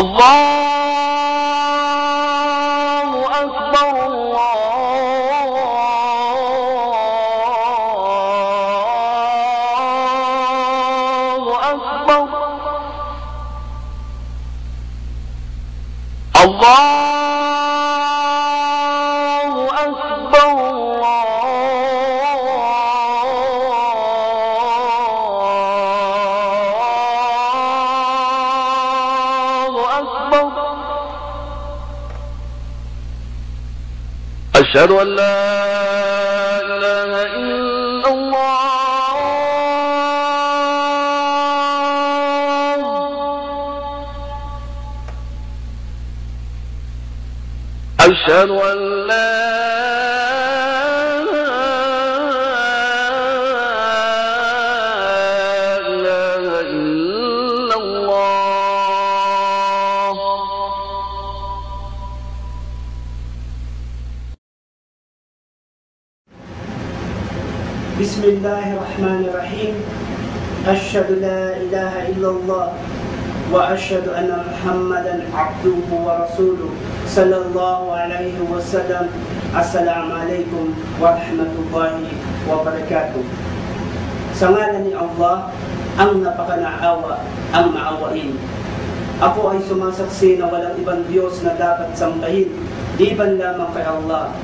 الله أكبر الله أكبر الله أكبر أشهد أن لا إله إلا الله أشهد أن لا إله إلا الله بسم الله الرحمن الرحيم أشهد لا إله إلا الله وأشهد أن محمدا عبده ورسوله صلى الله عليه وسلم السلام عليكم ورحمة الله وبركاته. Sa ngalan ni Allah, ang napakanaawa, ang maawain. Ako ay sumasaksi na walang ibang Diyos na dapat sambahin, liban lamang kay Allah.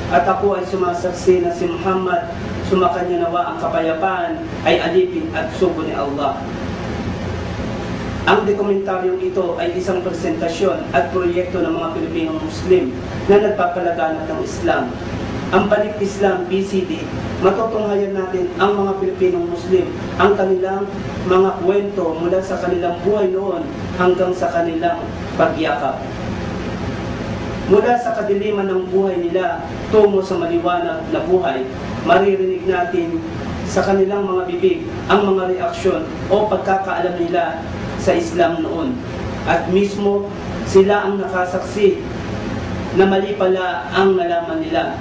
At ako ay sumasaksi na si Muhammad, sumakanya nawa ang kapayapaan, ay alipin at sugo ni Allah. Ang dokumentaryong ito ay isang presentasyon at proyekto ng mga Pilipinong Muslim na nagpapalaganap ng Islam. Ang Balik Islam BCD, matutunghayan natin ang mga Pilipinong Muslim, ang kanilang mga kwento mula sa kanilang buhay noon hanggang sa kanilang pagyakap. Mula sa kadiliman ng buhay nila tungo sa maliwanag na buhay, maririnig natin sa kanilang mga bibig ang mga reaksyon o pagkakaalam nila sa Islam noon. At mismo sila ang nakasaksi na mali pala ang nalaman nila.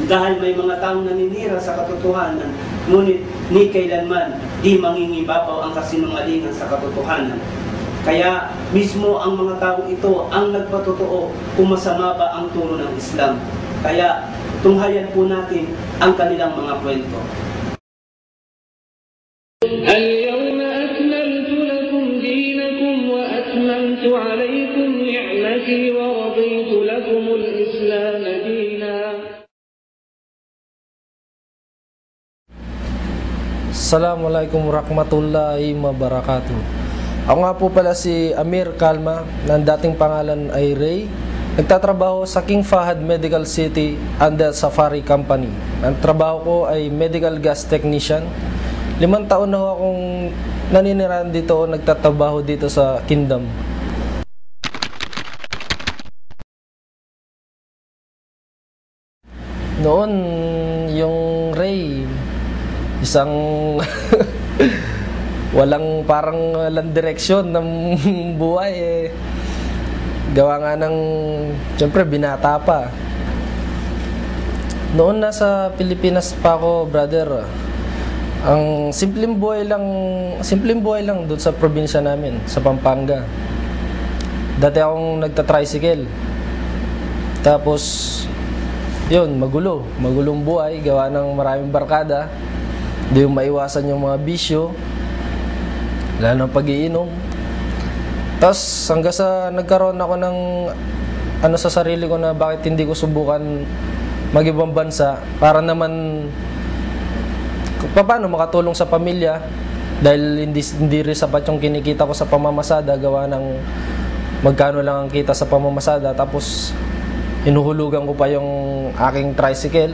Dahil may mga taong naninira sa katotohanan, ngunit ni kailanman di mangingibabaw ang kasinungalingan sa katotohanan. Kaya mismo ang mga taong ito ang nagpatotoo kung masama ba ang turo ng Islam. Kaya tunghayan po natin ang kanilang mga kwento. اليوم أكملت لكم دينكم وأتممت عليكم نعمتي ورضيت لكم الإسلام دينا. Assalamualaikum warahmatullahi wabarakatuh. Ako nga po pala si Amir Kalma, na dating pangalan ay Ray. Nagtatrabaho sa King Fahad Medical City under Safari Company. Ang trabaho ko ay medical gas technician. 5 taon na ho akong naninirahan dito o nagtatrabaho dito sa Kingdom. Noon, yung Ray, isang walang direksyon ng buhay eh. Gawa nga ng, siyempre, binata pa. Noon nasa Pilipinas pa ako, brother, ang simpleng buhay lang doon sa probinsya namin, sa Pampanga. Dati akong nagta-tricycle. Tapos, yun, magulong buhay, gawa ng maraming barkada. Di yung maiwasan yung mga bisyo, lalo ng pag-iinom. Tapos hanggang sa nagkaroon ako ng sa sarili ko na bakit hindi ko subukan mag-ibang bansa para naman paano makatulong sa pamilya, dahil hindi rin sapat yung kinikita ko sa pamamasada, gawa ng magkano lang ang kita sa pamamasada, tapos hinuhulugan ko pa yung aking tricycle.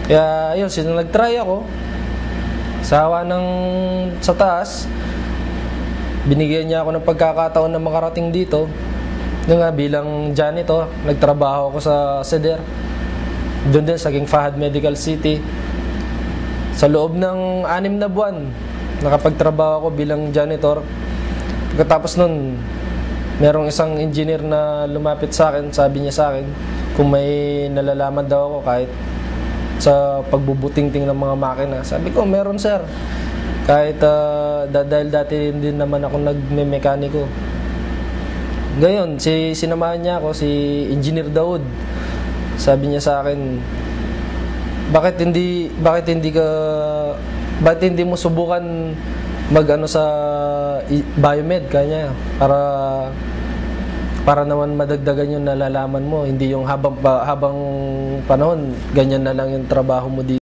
Kaya yun, nag-try ako sawa ng sa taas. Binigyan niya ako ng pagkakataon na makarating dito. Yung nga, bilang janitor, nagtrabaho ako sa Seder, doon din sa King Fahad Medical City. Sa loob ng 6 na buwan, nakapagtrabaho ako bilang janitor. Pagkatapos nun, merong isang engineer na lumapit sa akin, sabi niya sa akin kung may nalalaman daw ako kahit sa pagbubutingting ng mga makina. Sabi ko, meron sir. Kahit dahil dati din naman ako nagme-mekaniko. Ngayon, sinamahan niya ako, si Engineer Daud. Sabi niya sa akin, bakit hindi mo subukan mag-ano sa biomed kanya para naman madagdagan yung nalalaman mo, hindi yung habang panahon ganyan na lang yung trabaho mo dito.